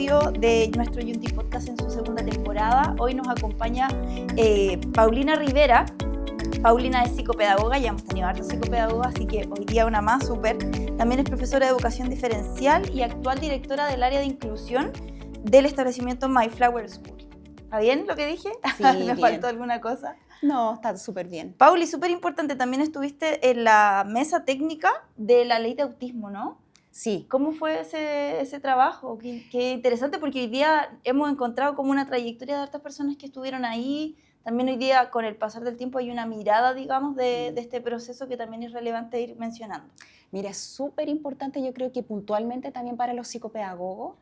episodio de nuestro Yunti Podcast en su segunda temporada. Hoy nos acompaña Paulina Rivera. Paulina es psicopedagoga, ya hemos tenido hartos psicopedagogas, así que hoy día una más, súper. También es profesora de educación diferencial y actual directora del área de inclusión del establecimiento My Flower School. ¿Está bien lo que dije? Sí, ¿Me bien. faltó alguna cosa? No, está súper bien. Pauli, súper importante, también estuviste en la mesa técnica de la ley de autismo, ¿no? Sí. ¿Cómo fue ese trabajo? Qué interesante, porque hoy día hemos encontrado como una trayectoria de hartas personas que estuvieron ahí. También hoy día, con el pasar del tiempo, hay una mirada, digamos, de este proceso que también es relevante ir mencionando. Mira, es súper importante, yo creo que puntualmente también para los psicopedagogos,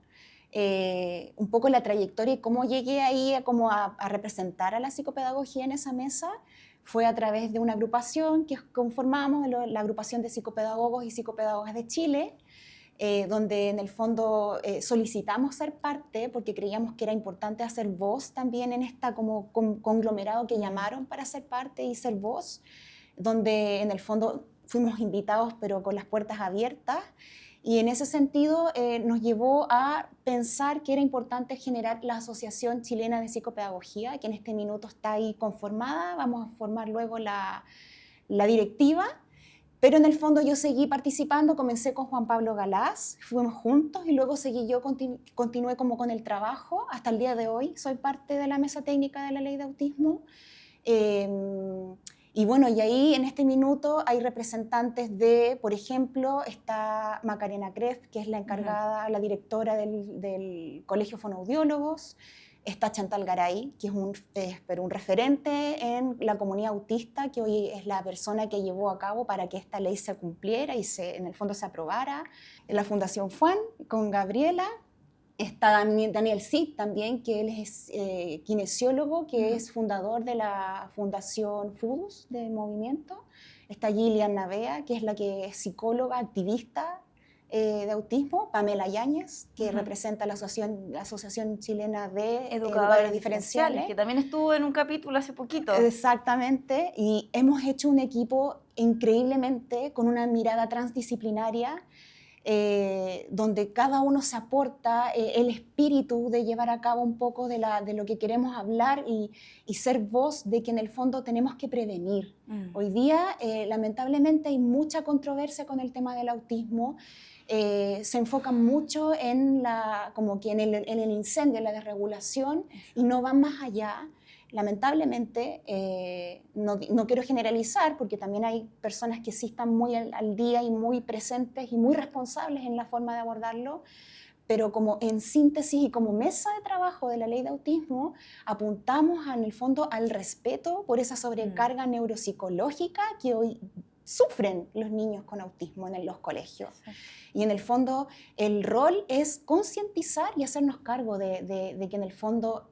un poco la trayectoria y cómo llegué ahí a representar a la psicopedagogía en esa mesa fue a través de una agrupación que conformamos, la agrupación de psicopedagogos y psicopedagogas de Chile, donde en el fondo solicitamos ser parte porque creíamos que era importante hacer voz también en esta como conglomerado que llamaron para ser parte y ser voz, donde en el fondo fuimos invitados pero con las puertas abiertas. Y en ese sentido nos llevó a pensar que era importante generar la Asociación Chilena de Psicopedagogía, que en este minuto está ahí conformada. Vamos a formar luego la directiva, pero en el fondo yo seguí participando, comencé con Juan Pablo Galás, fuimos juntos y luego seguí yo, continué como con el trabajo. Hasta el día de hoy soy parte de la mesa técnica de la ley de autismo. Y bueno, y ahí en este minuto hay representantes de, por ejemplo, está Macarena Kreff, que es la encargada, la directora del Colegio Fonoaudiólogos. Está Chantal Garay, que es un referente en la comunidad autista, que hoy es la persona que llevó a cabo para que esta ley se cumpliera y en el fondo se aprobara. En la Fundación FUAN, con Gabriela. Está Daniel Cid también, que él es kinesiólogo, que es fundador de la Fundación FUDUS de Movimiento. Está Gillian Navea, que es la que es psicóloga, activista de autismo. Pamela Yáñez, que representa la Asociación Chilena de Educadores Diferenciales. Que también estuvo en un capítulo hace poquito. Exactamente, y hemos hecho un equipo increíblemente con una mirada transdisciplinaria, donde cada uno se aporta el espíritu de llevar a cabo un poco de lo que queremos hablar y ser voz de que en el fondo tenemos que prevenir. Hoy día, lamentablemente, hay mucha controversia con el tema del autismo. Se enfocan mucho en el incendio, en la desregulación, y no van más allá. Lamentablemente, no quiero generalizar, porque también hay personas que sí están muy al día y muy presentes y muy responsables en la forma de abordarlo, pero como en síntesis y como mesa de trabajo de la ley de autismo, apuntamos en el fondo al respeto por esa sobrecarga neuropsicológica que hoy sufren los niños con autismo en los colegios. Y en el fondo el rol es concientizar y hacernos cargo de que en el fondo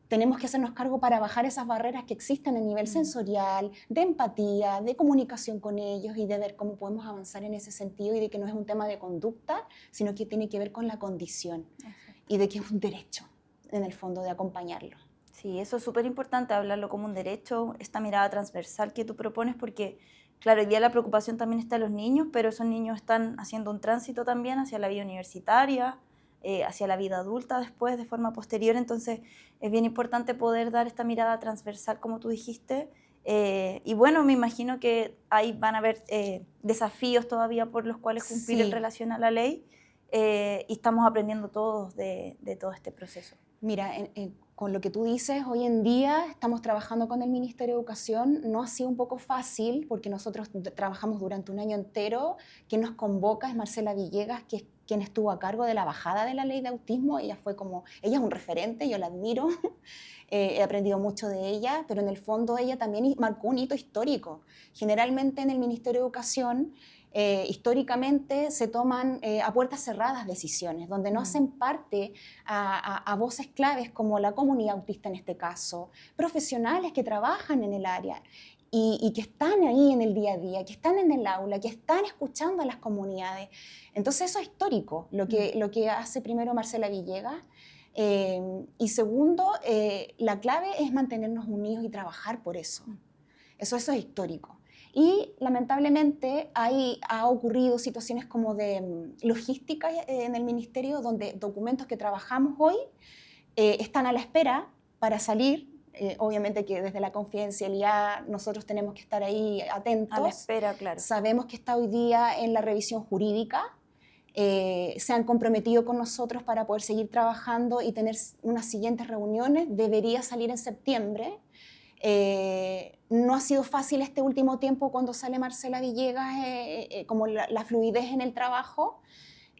tenemos que hacernos cargo para bajar esas barreras que existen a nivel sensorial, de empatía, de comunicación con ellos y de ver cómo podemos avanzar en ese sentido, y de que no es un tema de conducta, sino que tiene que ver con la condición. Y de que es un derecho, en el fondo, de acompañarlo. Sí, eso es súper importante, hablarlo como un derecho, esta mirada transversal que tú propones, porque, claro, hoy día la preocupación también está en los niños, pero esos niños están haciendo un tránsito también hacia la vida universitaria, hacia la vida adulta después, de forma posterior. Entonces es bien importante poder dar esta mirada transversal, como tú dijiste, y bueno, me imagino que ahí van a haber desafíos todavía por los cuales cumplir en relación a la ley, y estamos aprendiendo todos de todo este proceso. Mira, con lo que tú dices, hoy en día estamos trabajando con el Ministerio de Educación. No ha sido un poco fácil, porque nosotros trabajamos durante un año entero. Quien nos convoca es Marcela Villegas, que es quien estuvo a cargo de la bajada de la ley de autismo. Ella es un referente, yo la admiro, he aprendido mucho de ella, pero en el fondo ella también marcó un hito histórico. Generalmente en el Ministerio de Educación, históricamente se toman a puertas cerradas decisiones, donde no hacen parte a voces claves como la comunidad autista en este caso, profesionales que trabajan en el área y que están ahí en el día a día, que están en el aula, que están escuchando a las comunidades. Entonces eso es histórico, lo que hace primero Marcela Villegas. Y segundo, la clave es mantenernos unidos y trabajar por eso. Eso es histórico. Y lamentablemente ha ocurrido situaciones como de logística en el ministerio, donde documentos que trabajamos hoy están a la espera para salir. Obviamente que desde la confidencialidad nosotros tenemos que estar ahí atentos. A la espera, claro. Sabemos que está hoy día en la revisión jurídica. Se han comprometido con nosotros para poder seguir trabajando y tener unas siguientes reuniones. Debería salir en septiembre. No ha sido fácil este último tiempo cuando sale Marcela Villegas, como la fluidez en el trabajo.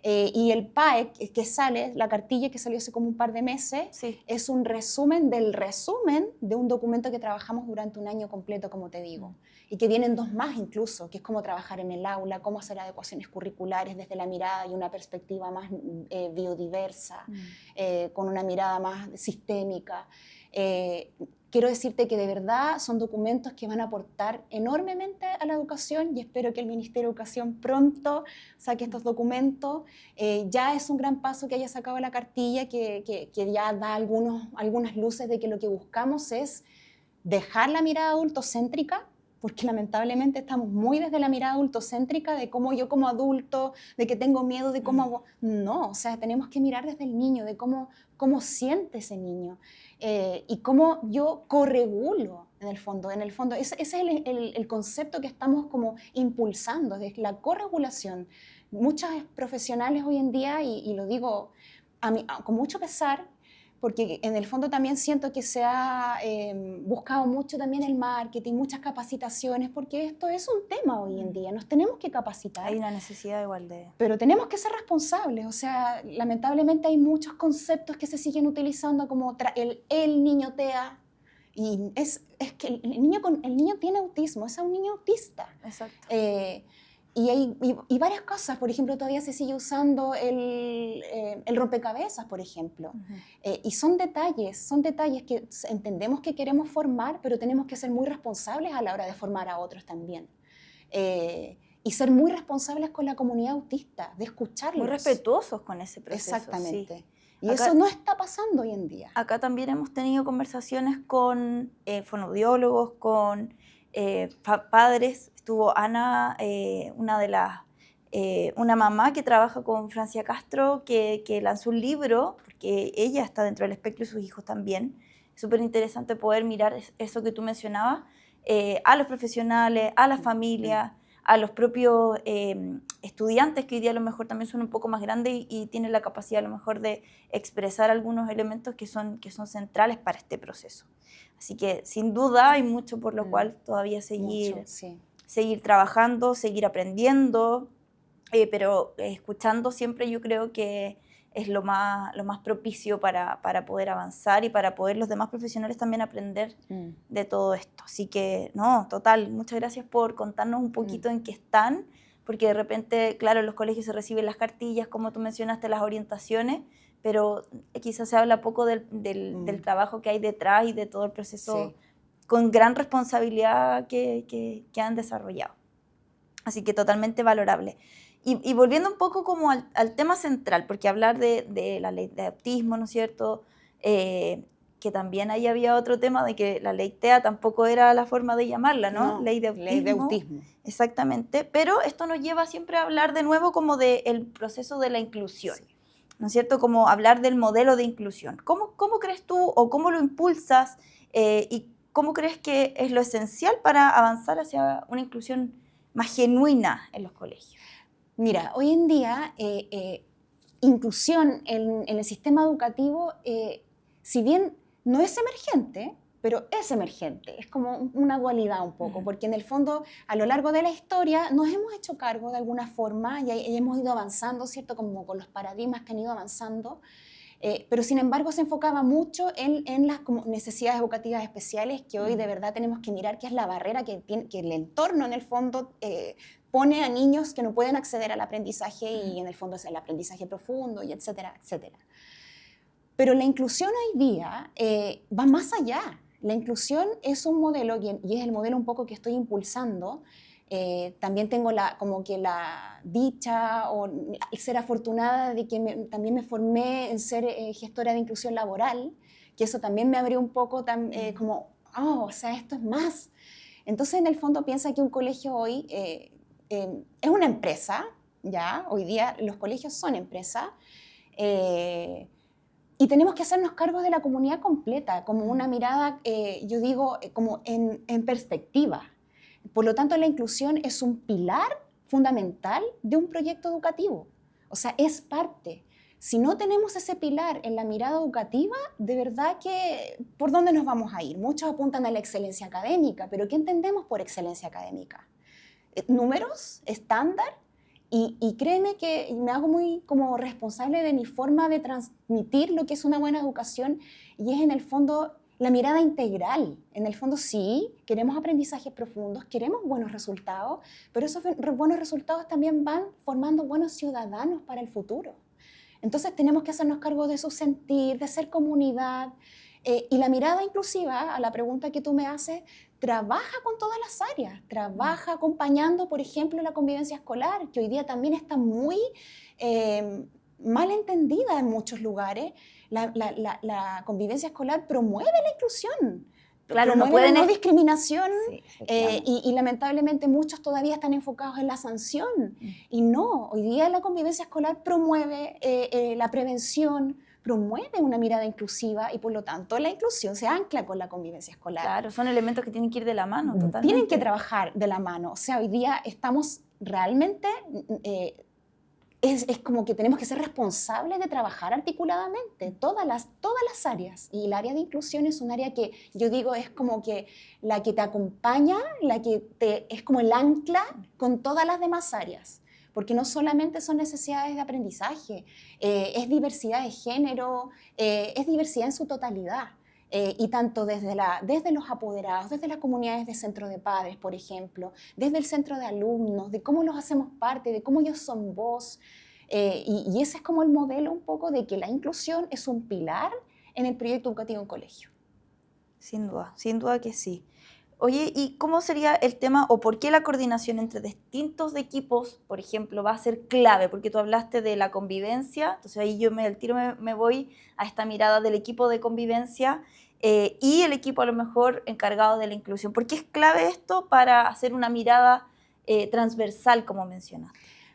Y el PAE que sale, la cartilla que salió hace como un par de meses, Sí. es un resumen del resumen de un documento que trabajamos durante un año completo, como te digo. Y que vienen 2 más incluso, que es cómo trabajar en el aula, cómo hacer adecuaciones curriculares desde la mirada y una perspectiva más biodiversa, con una mirada más sistémica. Quiero decirte que de verdad son documentos que van a aportar enormemente a la educación y espero que el Ministerio de Educación pronto saque estos documentos. Ya es un gran paso que haya sacado la cartilla, que ya da algunas luces de que lo que buscamos es dejar la mirada adultocéntrica, porque lamentablemente estamos muy desde la mirada adultocéntrica de cómo yo como adulto, de que tengo miedo, de cómo... No, o sea, tenemos que mirar desde el niño, de cómo siente ese niño y cómo yo corregulo en el fondo. Ese es el concepto que estamos como impulsando, de la corregulación. Muchas profesionales hoy en día, y lo digo con mucho pesar, porque en el fondo también siento que se ha buscado mucho también el marketing, muchas capacitaciones, porque esto es un tema hoy en día, nos tenemos que capacitar. Hay una necesidad igual de... Pero tenemos que ser responsables, o sea, lamentablemente hay muchos conceptos que se siguen utilizando como el niño TEA, y es que el niño tiene autismo, es un niño autista. Exacto. Y varias cosas, por ejemplo, todavía se sigue usando el rompecabezas, por ejemplo. Y son detalles que entendemos que queremos formar, pero tenemos que ser muy responsables a la hora de formar a otros también. Y ser muy responsables con la comunidad autista, de escucharlos. Muy respetuosos con ese proceso. Exactamente. Sí. Y acá, eso no está pasando hoy en día. Acá también hemos tenido conversaciones con fonoaudiólogos, con padres. Estuvo Ana, una mamá que trabaja con Francia Castro, que lanzó un libro, porque ella está dentro del espectro y sus hijos también. Es súper interesante poder mirar eso que tú mencionabas, a los profesionales, a la familia, a los propios estudiantes que hoy día a lo mejor también son un poco más grandes y tienen la capacidad a lo mejor de expresar algunos elementos que son centrales para este proceso. Así que sin duda hay mucho por lo cual todavía seguir trabajando, seguir aprendiendo, pero escuchando siempre yo creo que es lo más propicio para poder avanzar y para poder los demás profesionales también aprender de todo esto. Así que, no, total, muchas gracias por contarnos un poquito en qué están, porque de repente, claro, en los colegios se reciben las cartillas, como tú mencionaste, las orientaciones, pero quizás se habla poco del trabajo que hay detrás y de todo el proceso con gran responsabilidad que han desarrollado. Así que totalmente valorable. Y volviendo un poco como al tema central, porque hablar de la ley de autismo, ¿no es cierto? Que también ahí había otro tema de que la ley TEA tampoco era la forma de llamarla, ¿no? Ley de autismo. Ley de autismo. Exactamente. Pero esto nos lleva siempre a hablar de nuevo como del proceso de la inclusión, ¿no es cierto? Como hablar del modelo de inclusión. ¿Cómo crees tú o cómo lo impulsas y cómo crees que es lo esencial para avanzar hacia una inclusión más genuina en los colegios? Mira, hoy en día, inclusión en el sistema educativo, si bien no es emergente, pero es emergente. Es como una dualidad un poco, porque en el fondo, a lo largo de la historia, nos hemos hecho cargo de alguna forma y hemos ido avanzando, ¿cierto? Como con los paradigmas que han ido avanzando, pero sin embargo se enfocaba mucho en las como necesidades educativas especiales que hoy de verdad tenemos que mirar, que es la barrera que el entorno en el fondo pone a niños que no pueden acceder al aprendizaje y en el fondo es el aprendizaje profundo y etcétera, etcétera. Pero la inclusión hoy día va más allá. La inclusión es un modelo y es el modelo un poco que estoy impulsando. También tengo como que la dicha o el ser afortunada de que también me formé en ser gestora de inclusión laboral, que eso también me abrió un poco como, o sea, esto es más. Entonces, en el fondo, piensa que un colegio hoy es una empresa, ¿ya? Hoy día los colegios son empresas, y tenemos que hacernos cargo de la comunidad completa, como una mirada, yo digo, como en perspectiva. Por lo tanto, la inclusión es un pilar fundamental de un proyecto educativo. O sea, es parte. Si no tenemos ese pilar en la mirada educativa, de verdad que ¿por dónde nos vamos a ir? Muchos apuntan a la excelencia académica, pero ¿qué entendemos por excelencia académica? ¿Números? ¿Estándar? Y créeme que me hago muy como responsable de mi forma de transmitir lo que es una buena educación, y es en el fondo la mirada integral. En el fondo sí, queremos aprendizajes profundos, queremos buenos resultados, pero esos buenos resultados también van formando buenos ciudadanos para el futuro. Entonces tenemos que hacernos cargo de su sentir, de ser comunidad. Y la mirada inclusiva, a la pregunta que tú me haces, trabaja con todas las áreas, trabaja acompañando, por ejemplo, la convivencia escolar, que hoy día también está muy mal entendida en muchos lugares. La convivencia escolar promueve la inclusión, Claro, promueve la no discriminación, Sí, y lamentablemente muchos todavía están enfocados en la sanción. Y no, hoy día la convivencia escolar promueve la prevención, promueve una mirada inclusiva, y por lo tanto la inclusión se ancla con la convivencia escolar. Claro, son elementos que tienen que ir de la mano, totalmente. Tienen que trabajar de la mano. O sea, hoy día estamos realmente... Es como que tenemos que ser responsables de trabajar articuladamente todas las áreas. Y el área de inclusión es un área que yo digo es como que la que te acompaña, es como el ancla con todas las demás áreas. Porque no solamente son necesidades de aprendizaje, es diversidad de género, es diversidad en su totalidad. Y tanto desde los apoderados, desde las comunidades de centro de padres, por ejemplo, desde el centro de alumnos, de cómo los hacemos parte, de cómo ellos son voz. Y ese es como el modelo un poco de que la inclusión es un pilar en el proyecto educativo en colegio. Sin duda que sí. Oye, ¿y cómo sería el tema o por qué la coordinación entre distintos equipos, por ejemplo, va a ser clave? Porque tú hablaste de la convivencia, entonces ahí yo al tiro me voy a esta mirada del equipo de convivencia y el equipo a lo mejor encargado de la inclusión. ¿Por qué es clave esto para hacer una mirada transversal, como mencionas?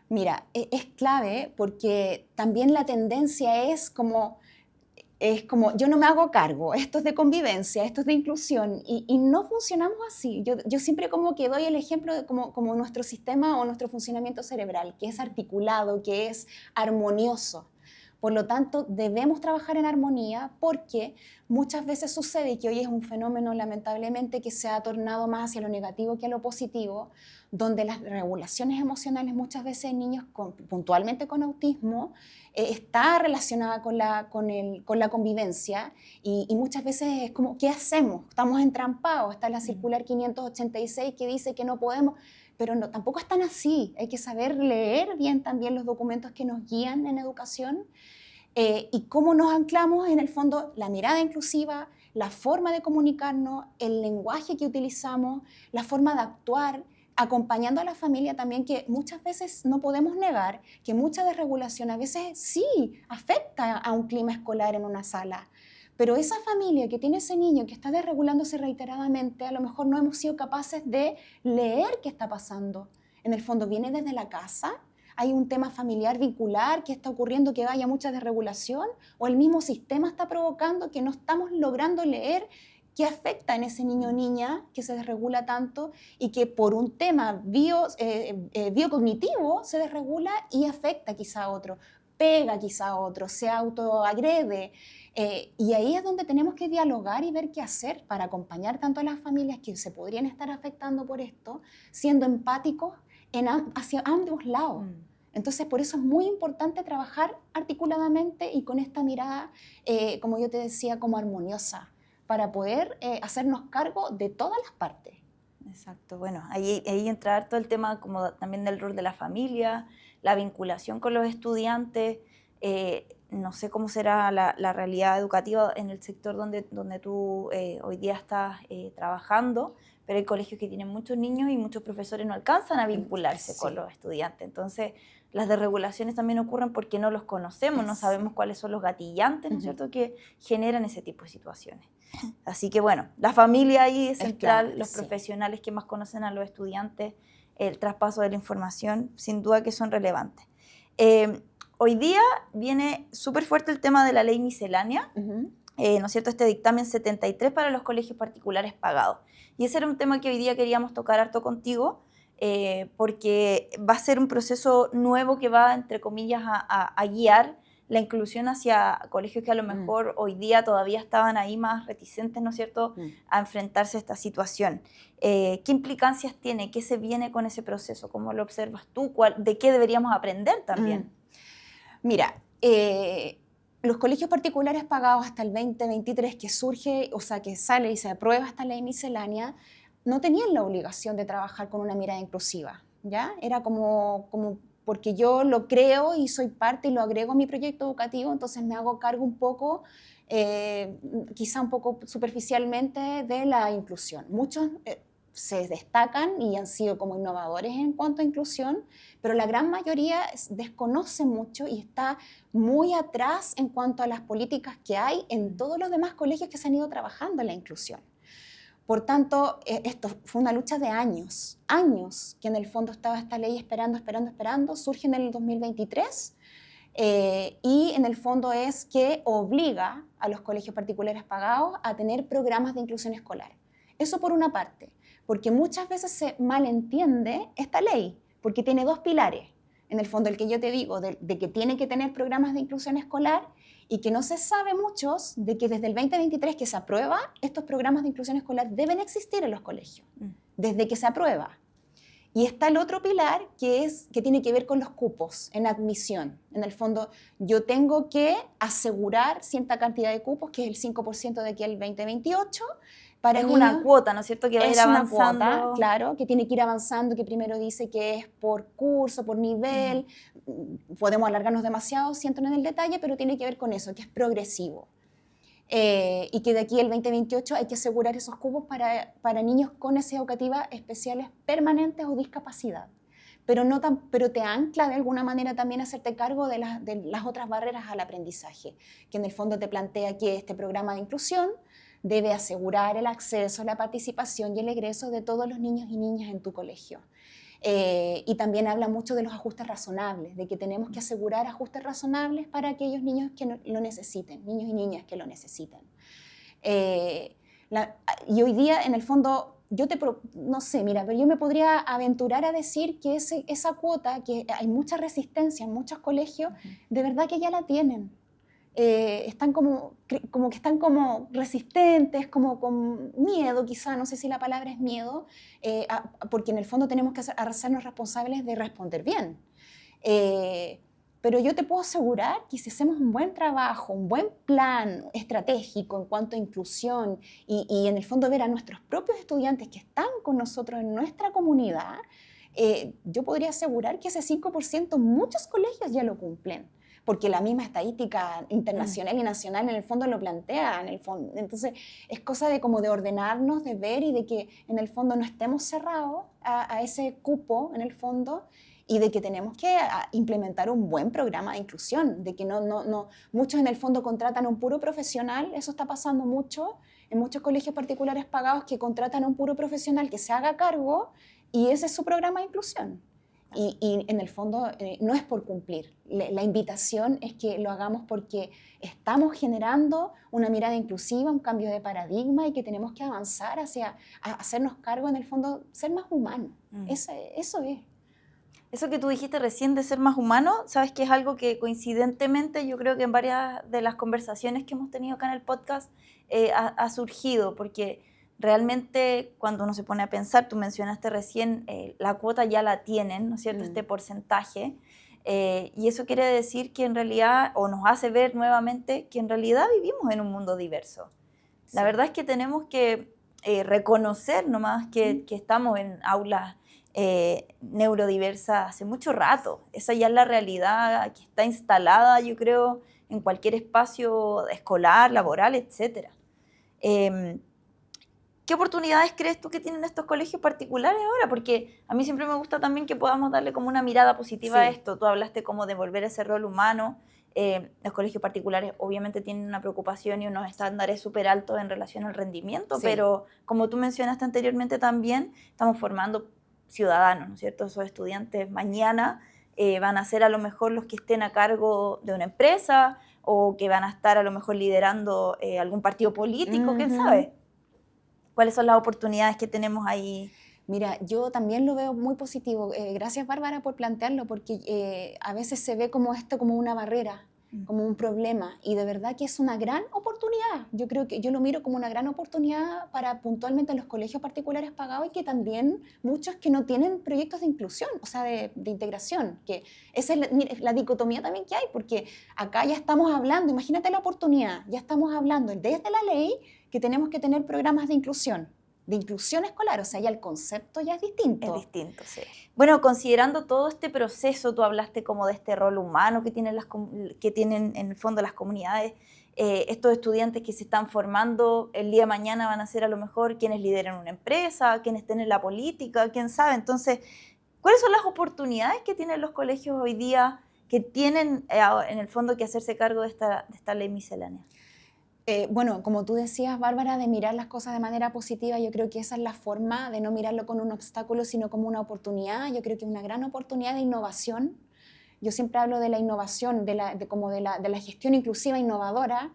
Mira, es clave porque también la tendencia es como yo no me hago cargo, esto es de convivencia, esto es de inclusión, y no funcionamos así. Yo siempre como que doy el ejemplo de como nuestro sistema o nuestro funcionamiento cerebral, que es articulado, que es armonioso. Por lo tanto, debemos trabajar en armonía, porque muchas veces sucede que hoy es un fenómeno lamentablemente que se ha tornado más hacia lo negativo que a lo positivo, donde las regulaciones emocionales muchas veces en niños puntualmente con autismo está relacionada con la convivencia, y muchas veces es como, ¿qué hacemos? Estamos entrampados. Está la circular 586 que dice que no podemos, pero no, tampoco es tan así. Hay que saber leer bien también los documentos que nos guían en educación, y cómo nos anclamos en el fondo la mirada inclusiva, la forma de comunicarnos, el lenguaje que utilizamos, la forma de actuar, acompañando a la familia también, que muchas veces no podemos negar que mucha desregulación a veces sí afecta a un clima escolar en una sala. Pero esa familia que tiene ese niño que está desregulándose reiteradamente, a lo mejor no hemos sido capaces de leer qué está pasando. En el fondo viene desde la casa, hay un tema familiar vincular que está ocurriendo, que haya mucha desregulación, o el mismo sistema está provocando que no estamos logrando leer qué afecta en ese niño o niña que se desregula tanto, y que por un tema biocognitivo se desregula y afecta quizá a otro, pega quizá a otro, se autoagrede. Y ahí es donde tenemos que dialogar y ver qué hacer para acompañar tanto a las familias que se podrían estar afectando por esto, siendo empáticos hacia ambos lados. Entonces, por eso es muy importante trabajar articuladamente y con esta mirada, como yo te decía, como armoniosa, para poder hacernos cargo de todas las partes. Exacto, bueno, ahí entra todo el tema como también del rol de la familia, la vinculación con los estudiantes. No sé cómo será la realidad educativa en el sector donde tú hoy día estás trabajando, pero hay colegios que tienen muchos niños y muchos profesores no alcanzan a vincularse Sí. con los estudiantes. Entonces, las desregulaciones también ocurren porque no los conocemos, no sabemos cuáles son los gatillantes, ¿no es cierto?, que generan ese tipo de situaciones. Así que bueno, la familia ahí es central, clave, los sí. profesionales que más conocen a los estudiantes, el traspaso de la información, sin duda que son relevantes. Hoy día viene súper fuerte el tema de la ley miscelánea, ¿no es cierto?, este dictamen 73 para los colegios particulares pagados. Y ese era un tema que hoy día queríamos tocar harto contigo, porque va a ser un proceso nuevo que va, entre comillas, a guiar la inclusión hacia colegios que a lo mejor hoy día todavía estaban ahí más reticentes, ¿no es cierto?, a enfrentarse a esta situación. ¿Qué implicancias tiene? ¿Qué se viene con ese proceso? ¿Cómo lo observas tú? ¿De qué deberíamos aprender también? Mira, los colegios particulares pagados hasta el 2023 que surge, o sea, que sale y se aprueba esta ley miscelánea, no tenían la obligación de trabajar con una mirada inclusiva, ¿ya? Era como porque yo lo creo y soy parte y lo agrego a mi proyecto educativo, entonces me hago cargo un poco, quizá un poco superficialmente, de la inclusión. Muchos se destacan y han sido como innovadores en cuanto a inclusión, pero la gran mayoría desconoce mucho y está muy atrás en cuanto a las políticas que hay en todos los demás colegios que se han ido trabajando en la inclusión. Por tanto, esto fue una lucha de años, que en el fondo estaba esta ley esperando, surge en el 2023 y en el fondo es que obliga a los colegios particulares pagados a tener programas de inclusión escolar. Eso por una parte, porque muchas veces se malentiende esta ley, porque tiene dos pilares. En el fondo, el que yo te digo, de que tiene que tener programas de inclusión escolar y que no se sabe muchos de que desde el 2023 que se aprueba, estos programas de inclusión escolar deben existir en los colegios, desde que se aprueba. Y está el otro pilar que tiene que ver con los cupos en admisión. En el fondo, yo tengo que asegurar cierta cantidad de cupos, que es el 5% de aquí al 2028, para es niños. Una cuota, ¿no es cierto?, que va a ir avanzando. Una cuota, claro, que tiene que ir avanzando, que primero dice que es por curso, por nivel. Podemos alargarnos demasiado si entro en el detalle, pero tiene que ver con eso, que es progresivo. Y que de aquí al 2028 hay que asegurar esos cupos para niños con necesidades educativas especiales permanentes o discapacidad. Pero te ancla de alguna manera también a hacerte cargo de las otras barreras al aprendizaje, que en el fondo te plantea que este programa de inclusión debe asegurar el acceso, la participación y el egreso de todos los niños y niñas en tu colegio. Y también habla mucho de los ajustes razonables, de que tenemos que asegurar ajustes razonables para aquellos niños que lo necesiten, niños y niñas que lo necesiten. Y hoy día, en el fondo, no sé, mira, pero yo me podría aventurar a decir que esa cuota, que hay mucha resistencia en muchos colegios, de verdad que ya la tienen. Están como que están como resistentes, como con miedo quizá, no sé si la palabra es miedo, porque en el fondo tenemos que hacernos responsables de responder bien. Pero yo te puedo asegurar que si hacemos un buen trabajo, un buen plan estratégico en cuanto a inclusión y en el fondo ver a nuestros propios estudiantes que están con nosotros en nuestra comunidad, yo podría asegurar que ese 5% muchos colegios ya lo cumplen, porque la misma estadística internacional y nacional en el fondo lo plantea. Entonces, es cosa de ordenarnos, de ver y de que en el fondo no estemos cerrados a ese cupo en el fondo y de que tenemos que implementar un buen programa de inclusión, de que muchos en el fondo contratan a un puro profesional, eso está pasando mucho en muchos colegios particulares pagados que contratan a un puro profesional que se haga cargo y ese es su programa de inclusión. Y en el fondo no es por cumplir. La invitación es que lo hagamos porque estamos generando una mirada inclusiva, un cambio de paradigma y que tenemos que avanzar hacia hacernos cargo, en el fondo, ser más humanos. Eso es. Eso que tú dijiste recién de ser más humano, sabes que es algo que coincidentemente yo creo que en varias de las conversaciones que hemos tenido acá en el podcast ha surgido, porque realmente cuando uno se pone a pensar, tú mencionaste recién, la cuota ya la tienen, ¿no es cierto?, este porcentaje, y eso quiere decir que en realidad, o nos hace ver nuevamente que en realidad vivimos en un mundo diverso. Sí. La verdad es que tenemos que reconocer nomás que estamos en aulas neurodiversa hace mucho rato. Esa ya es la realidad que está instalada, yo creo, en cualquier espacio escolar, laboral, etc. ¿qué oportunidades crees tú que tienen estos colegios particulares ahora? Porque a mí siempre me gusta también que podamos darle como una mirada positiva a esto. Tú hablaste como de volver ese rol humano. Los colegios particulares obviamente tienen una preocupación y unos estándares súper altos en relación al rendimiento, pero como tú mencionaste anteriormente también, estamos formando ciudadanos, ¿no es cierto? Esos estudiantes mañana van a ser a lo mejor los que estén a cargo de una empresa o que van a estar a lo mejor liderando algún partido político, quién sabe. ¿Cuáles son las oportunidades que tenemos ahí? Mira, yo también lo veo muy positivo. Gracias, Bárbara, por plantearlo, porque a veces se ve como esto como una barrera, como un problema, y de verdad que es una gran oportunidad. Yo creo que yo lo miro como una gran oportunidad para puntualmente los colegios particulares pagados y que también muchos que no tienen proyectos de inclusión, o sea, de integración, que esa es la dicotomía también que hay, porque acá ya estamos hablando, imagínate la oportunidad, ya estamos hablando desde la ley que tenemos que tener programas de inclusión escolar, o sea, ya el concepto ya es distinto. Es distinto, sí. Bueno, considerando todo este proceso, tú hablaste como de este rol humano que tienen en el fondo las comunidades, estos estudiantes que se están formando el día de mañana van a ser a lo mejor quienes lideren una empresa, quienes estén en la política, quién sabe. Entonces, ¿cuáles son las oportunidades que tienen los colegios hoy día que tienen en el fondo que hacerse cargo de esta ley miscelánea? Bueno, como tú decías, Bárbara, de mirar las cosas de manera positiva, yo creo que esa es la forma de no mirarlo con un obstáculo, sino como una oportunidad. Yo creo que es una gran oportunidad de innovación. Yo siempre hablo de la innovación, de la gestión inclusiva innovadora,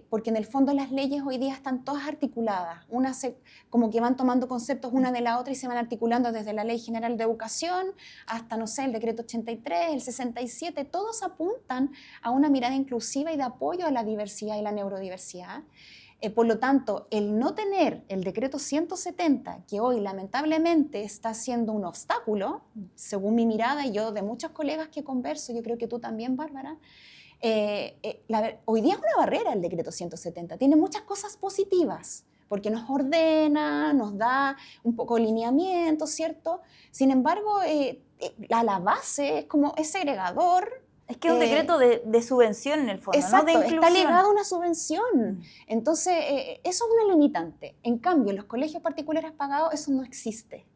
porque en el fondo las leyes hoy día están todas articuladas, como que van tomando conceptos una de la otra y se van articulando desde la Ley General de Educación hasta, no sé, el Decreto 83, el 67, todos apuntan a una mirada inclusiva y de apoyo a la diversidad y la neurodiversidad. Por lo tanto, el no tener el Decreto 170, que hoy lamentablemente está siendo un obstáculo, según mi mirada y yo de muchos colegas que converso, yo creo que tú también, Bárbara, hoy día es una barrera el Decreto 170, tiene muchas cosas positivas, porque nos ordena, nos da un poco de lineamiento, ¿cierto? Sin embargo, la base es segregador. Es que es un decreto de subvención en el fondo, exacto, ¿no? De inclusión. Está ligado a una subvención. Entonces, eso es una limitante. En cambio, en los colegios particulares pagados eso no existe.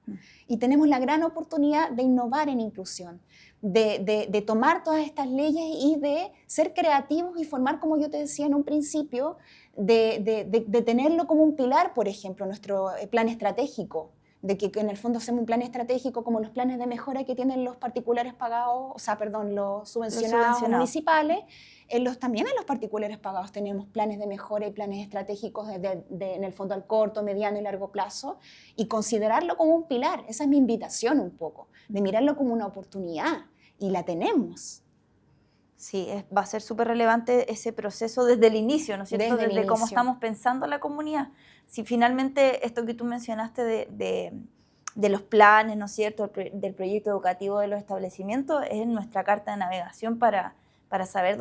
Y tenemos la gran oportunidad de innovar en inclusión, de tomar todas estas leyes y de ser creativos y formar, como yo te decía en un principio, de tenerlo como un pilar, por ejemplo, nuestro plan estratégico, de que en el fondo hacemos un plan estratégico como los planes de mejora que tienen los particulares pagados, o sea, perdón, los subvencionados municipales. También en los particulares pagados tenemos planes de mejora y planes estratégicos en el fondo al corto, mediano y largo plazo, y considerarlo como un pilar. Esa es mi invitación un poco, de mirarlo como una oportunidad, y la tenemos. Sí, va a ser súper relevante ese proceso desde el inicio, ¿no es cierto? Desde cómo estamos pensando la comunidad. Si finalmente esto que tú mencionaste de los planes, ¿no es cierto?, del proyecto educativo de los establecimientos, es nuestra carta de navegación para saber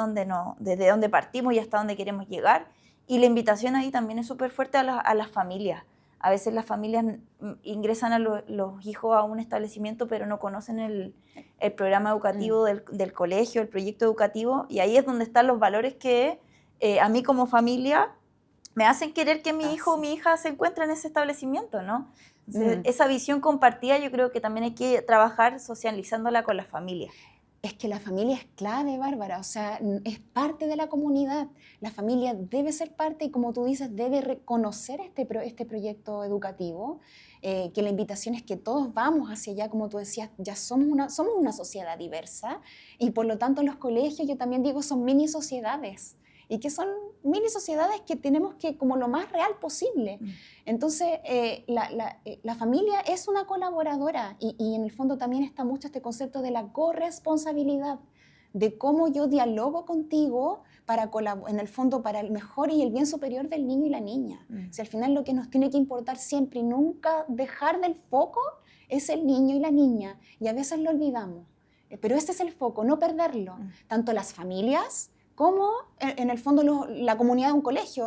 desde dónde partimos y hasta dónde queremos llegar. Y la invitación ahí también es súper fuerte a las familias. A veces las familias ingresan a los hijos a un establecimiento, pero no conocen el programa educativo del colegio, el proyecto educativo, y ahí es donde están los valores que a mí como familia me hacen querer que mi hijo o mi hija se encuentre en ese establecimiento, ¿no? Entonces, esa visión compartida yo creo que también hay que trabajar socializándola con las familias. Es que la familia es clave, Bárbara, o sea, es parte de la comunidad. La familia debe ser parte y, como tú dices, debe reconocer este proyecto educativo, que la invitación es que todos vamos hacia allá, como tú decías, ya somos una sociedad diversa y por lo tanto los colegios, yo también digo, son mini sociedades. Y que son mini sociedades que tenemos que, como lo más real posible. Entonces, la familia es una colaboradora y en el fondo también está mucho este concepto de la corresponsabilidad, de cómo yo dialogo contigo en el fondo para el mejor y el bien superior del niño y la niña. O sea, al final lo que nos tiene que importar siempre y nunca dejar del foco es el niño y la niña, y a veces lo olvidamos. Pero ese es el foco, no perderlo. Tanto las familias como en el fondo la comunidad de un colegio.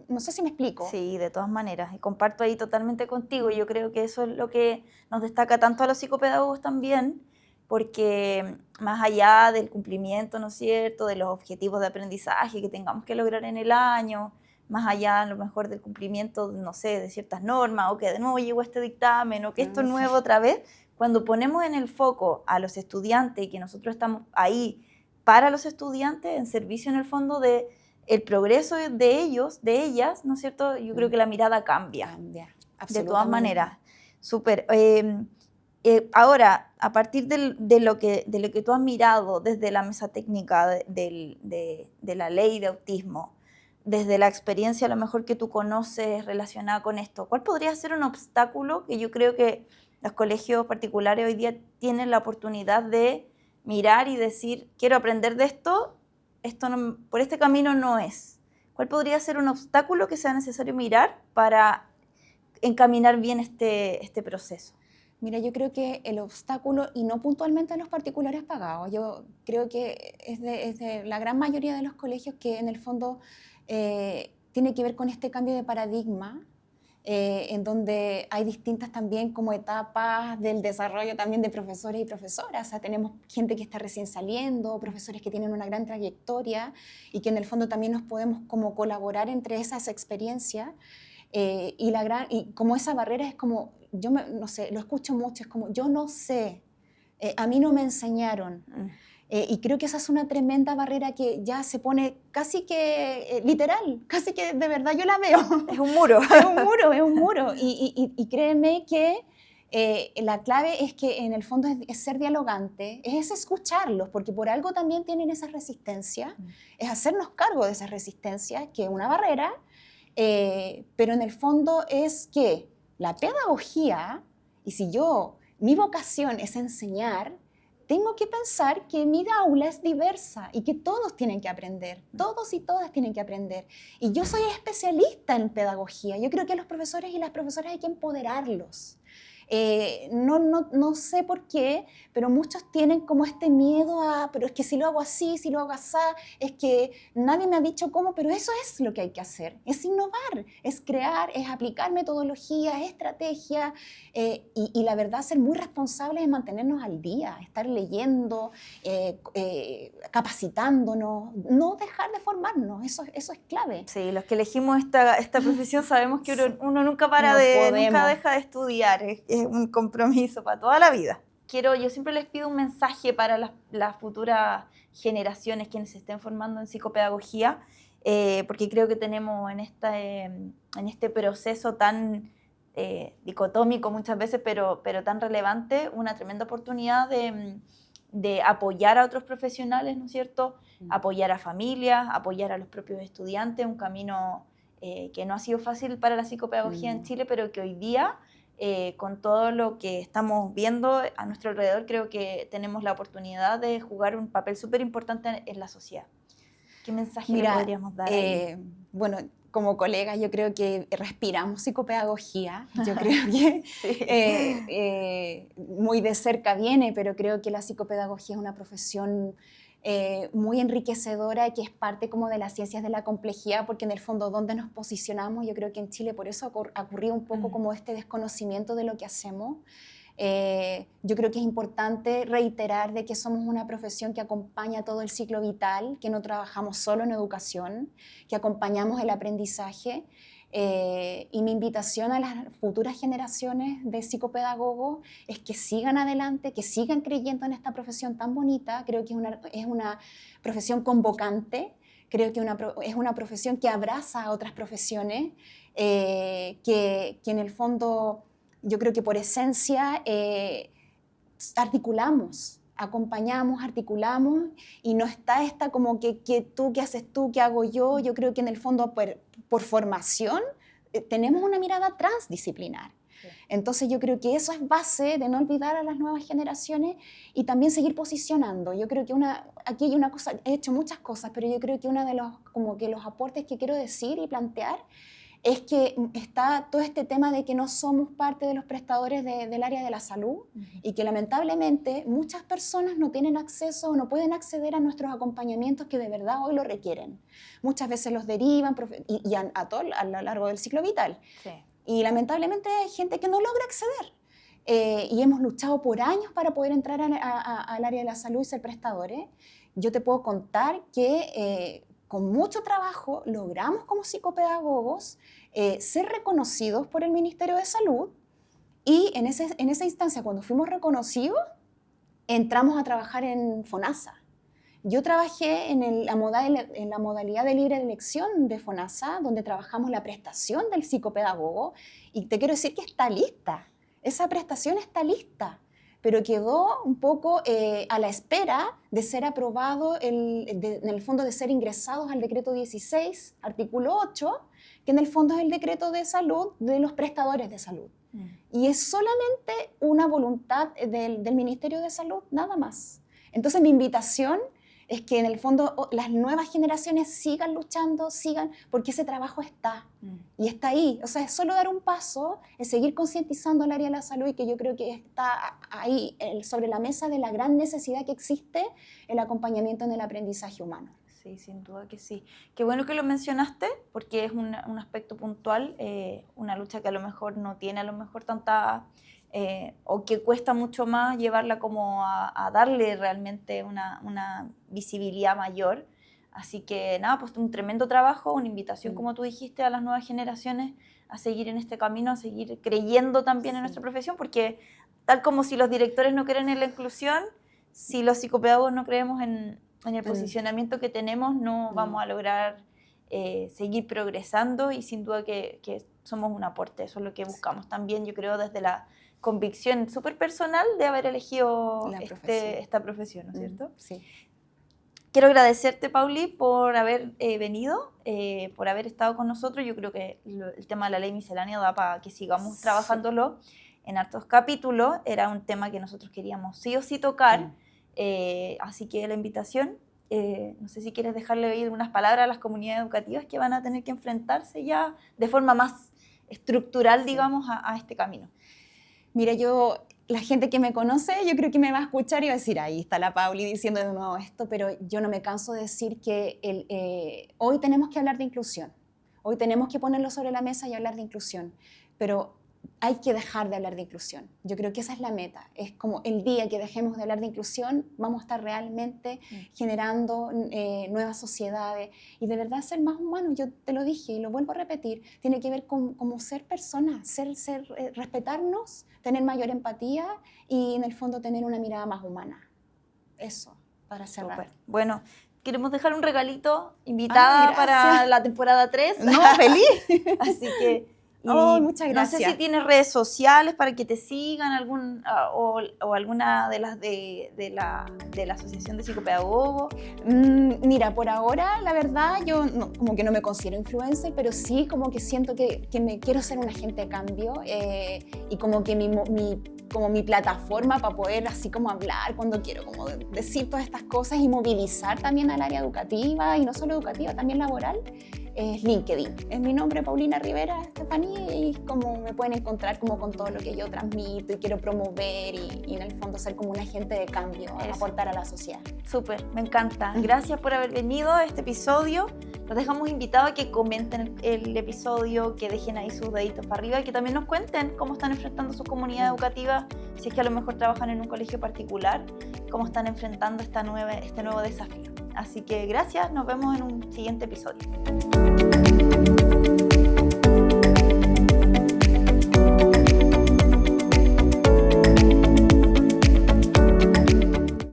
No sé si me explico. Sí, de todas maneras, y comparto ahí totalmente contigo. Yo creo que eso es lo que nos destaca tanto a los psicopedagogos también, porque más allá del cumplimiento, ¿no es cierto?, de los objetivos de aprendizaje que tengamos que lograr en el año, más allá a lo mejor del cumplimiento, no sé, de ciertas normas, o que de nuevo llegó este dictamen, o que esto es nuevo otra vez. Cuando ponemos en el foco a los estudiantes y que nosotros estamos ahí para los estudiantes, en servicio en el fondo de el progreso de ellos, de ellas, ¿no es cierto? Yo creo que la mirada cambia. De todas maneras. Súper. Ahora, a partir de lo que tú has mirado desde la mesa técnica de la ley de autismo, desde la experiencia a lo mejor que tú conoces relacionada con esto, ¿cuál podría ser un obstáculo que yo creo que los colegios particulares hoy día tienen la oportunidad de mirar y decir, quiero aprender de esto no, por este camino no es? ¿Cuál podría ser un obstáculo que sea necesario mirar para encaminar bien este proceso? Mira, yo creo que el obstáculo, y no puntualmente en los particulares pagados, yo creo que es de la gran mayoría de los colegios que en el fondo tiene que ver con este cambio de paradigma, en donde hay distintas también como etapas del desarrollo también de profesores y profesoras. O sea, tenemos gente que está recién saliendo, profesores que tienen una gran trayectoria y que en el fondo también nos podemos como colaborar entre esas experiencias. Y como esa barrera es como, no sé, lo escucho mucho, es como, yo no sé, a mí no me enseñaron. Y creo que esa es una tremenda barrera que ya se pone casi que literal, casi que de verdad yo la veo. Es un muro. Es un muro, es un muro. Y créeme que la clave es que en el fondo es ser dialogante, es escucharlos, porque por algo también tienen esa resistencia, es hacernos cargo de esa resistencia, que es una barrera. Pero en el fondo es que la pedagogía, y si mi vocación es enseñar, tengo que pensar que mi aula es diversa y que todos tienen que aprender, todos y todas tienen que aprender. Y yo soy especialista en pedagogía, yo creo que a los profesores y las profesoras hay que empoderarlos. No sé por qué, pero muchos tienen como este miedo pero es que si lo hago así, si lo hago así, es que nadie me ha dicho cómo, pero eso es lo que hay que hacer, es innovar, es crear, es aplicar metodologías, estrategias, y la verdad ser muy responsables es mantenernos al día, estar leyendo, capacitándonos, no dejar de formarnos, eso es clave. Sí, los que elegimos esta profesión sabemos que uno nunca nunca deja de estudiar, es un compromiso para toda la vida. Yo siempre les pido un mensaje para las futuras generaciones quienes se estén formando en psicopedagogía, porque creo que tenemos en este proceso tan dicotómico muchas veces, pero tan relevante, una tremenda oportunidad de apoyar a otros profesionales, ¿no es cierto? Apoyar a familias, apoyar a los propios estudiantes, un camino que no ha sido fácil para la psicopedagogía en Chile, pero que hoy día, con todo lo que estamos viendo a nuestro alrededor, creo que tenemos la oportunidad de jugar un papel súper importante en la sociedad. ¿Qué mensaje le podríamos dar ahí? Bueno, como colegas yo creo que respiramos psicopedagogía, yo creo que sí. Muy de cerca viene, pero creo que la psicopedagogía es una profesión muy enriquecedora, que es parte como de las ciencias de la complejidad, porque en el fondo donde nos posicionamos, yo creo que en Chile por eso ha ocurrido un poco como este desconocimiento de lo que hacemos. Yo creo que es importante reiterar de que somos una profesión que acompaña todo el ciclo vital, que no trabajamos solo en educación, que acompañamos el aprendizaje. Y mi invitación a las futuras generaciones de psicopedagogos es que sigan adelante, que sigan creyendo en esta profesión tan bonita. Creo que es una profesión convocante, creo que es una profesión que abraza a otras profesiones, que en el fondo yo creo que por esencia acompañamos, articulamos, y no está esta como que tú, ¿qué haces tú, qué hago yo? Yo creo que en el fondo por formación tenemos una mirada transdisciplinar. Sí. Entonces yo creo que eso es base de no olvidar a las nuevas generaciones y también seguir posicionando. Yo creo que aquí hay una cosa, he hecho muchas cosas, pero yo creo que uno de los aportes que quiero decir y plantear es que está todo este tema de que no somos parte de los prestadores del área de la salud, y que lamentablemente muchas personas no tienen acceso o no pueden acceder a nuestros acompañamientos que de verdad hoy lo requieren. Muchas veces los derivan a lo largo del ciclo vital. Sí. Y lamentablemente hay gente que no logra acceder. Y hemos luchado por años para poder entrar al área de la salud y ser prestadores. Yo te puedo contar que con mucho trabajo logramos como psicopedagogos ser reconocidos por el Ministerio de Salud, y en esa instancia, cuando fuimos reconocidos, entramos a trabajar en FONASA. Yo trabajé en la modalidad de libre elección de FONASA, donde trabajamos la prestación del psicopedagogo, y te quiero decir que está lista. Esa prestación está lista, pero quedó un poco a la espera de ser aprobado, en el fondo de ser ingresados al decreto 16, artículo 8, que en el fondo es el decreto de salud de los prestadores de salud. Y es solamente una voluntad del Ministerio de Salud, nada más. Entonces mi invitación es que en el fondo las nuevas generaciones sigan luchando, porque ese trabajo está, y está ahí. O sea, es solo dar un paso, es seguir concientizando al área de la salud, y que yo creo que está ahí sobre la mesa de la gran necesidad que existe el acompañamiento en el aprendizaje humano. Sí, sin duda que sí. Qué bueno que lo mencionaste, porque es un aspecto puntual, una lucha que a lo mejor no tiene tanta, o que cuesta mucho más llevarla como a darle realmente una visibilidad mayor. Así que nada, pues un tremendo trabajo, una invitación, como tú dijiste, a las nuevas generaciones a seguir en este camino, a seguir creyendo también en nuestra profesión, porque tal como si los directores no creen en la inclusión, si los psicopedagogos no creemos en el posicionamiento que tenemos, no vamos a lograr seguir progresando, y sin duda que somos un aporte. Eso es lo que buscamos también, yo creo, desde la convicción súper personal de haber elegido esta profesión, ¿no es cierto? Sí. Quiero agradecerte, Pauli, por haber venido, por haber estado con nosotros. Yo creo que el tema de la ley miscelánea da para que sigamos trabajándolo en hartos capítulos. Era un tema que nosotros queríamos sí o sí tocar. Así que la invitación, no sé si quieres dejarle oír unas palabras a las comunidades educativas que van a tener que enfrentarse ya de forma más estructural, digamos, a este camino. Mira, la gente que me conoce, yo creo que me va a escuchar y va a decir, ahí está la Pauli diciendo de nuevo esto, pero yo no me canso de decir que hoy tenemos que hablar de inclusión, hoy tenemos que ponerlo sobre la mesa y hablar de inclusión, pero hay que dejar de hablar de inclusión. Yo creo que esa es la meta. Es como el día que dejemos de hablar de inclusión, vamos a estar realmente generando nuevas sociedades y de verdad ser más humanos. Yo te lo dije y lo vuelvo a repetir. Tiene que ver con ser personas, respetarnos, tener mayor empatía y en el fondo tener una mirada más humana. Eso, para cerrar. Super. Bueno, queremos dejar un regalito, invitada para la temporada 3. No, feliz. Así que... muchas gracias. No sé si tienes redes sociales para que te sigan o alguna de las de la Asociación de Psicopedagogos. Mira, por ahora, la verdad, yo como que no me considero influencer, pero sí como que siento que me quiero ser un agente de cambio y como que mi plataforma para poder así como hablar cuando quiero, como decir todas estas cosas y movilizar también al área educativa y no solo educativa, también laboral. Es LinkedIn. Es mi nombre, Paulina Rivera Estefanía, y como me pueden encontrar como con todo lo que yo transmito y quiero promover y en el fondo ser como un agente de cambio, aportar a la sociedad. Súper, me encanta. Gracias por haber venido a este episodio. Los dejamos invitados a que comenten el episodio, que dejen ahí sus deditos para arriba y que también nos cuenten cómo están enfrentando su comunidad educativa, si es que a lo mejor trabajan en un colegio particular, cómo están enfrentando este nuevo desafío. Así que gracias, nos vemos en un siguiente episodio.